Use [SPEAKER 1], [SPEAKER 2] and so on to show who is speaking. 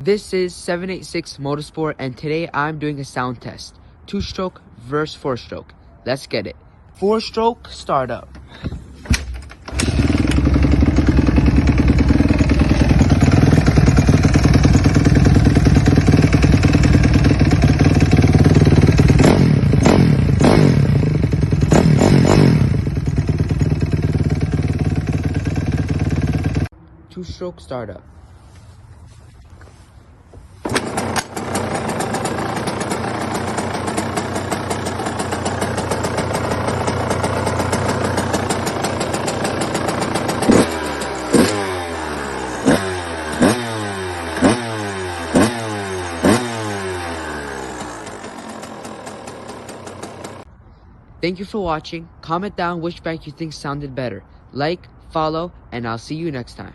[SPEAKER 1] This is 786 Motorsport, and today I'm doing a sound test. 2-stroke versus 4-stroke. Let's get it. 4-stroke startup. Two-stroke startup. Thank you for watching. Comment down which bike you think sounded better. Like, follow, and I'll see you next time.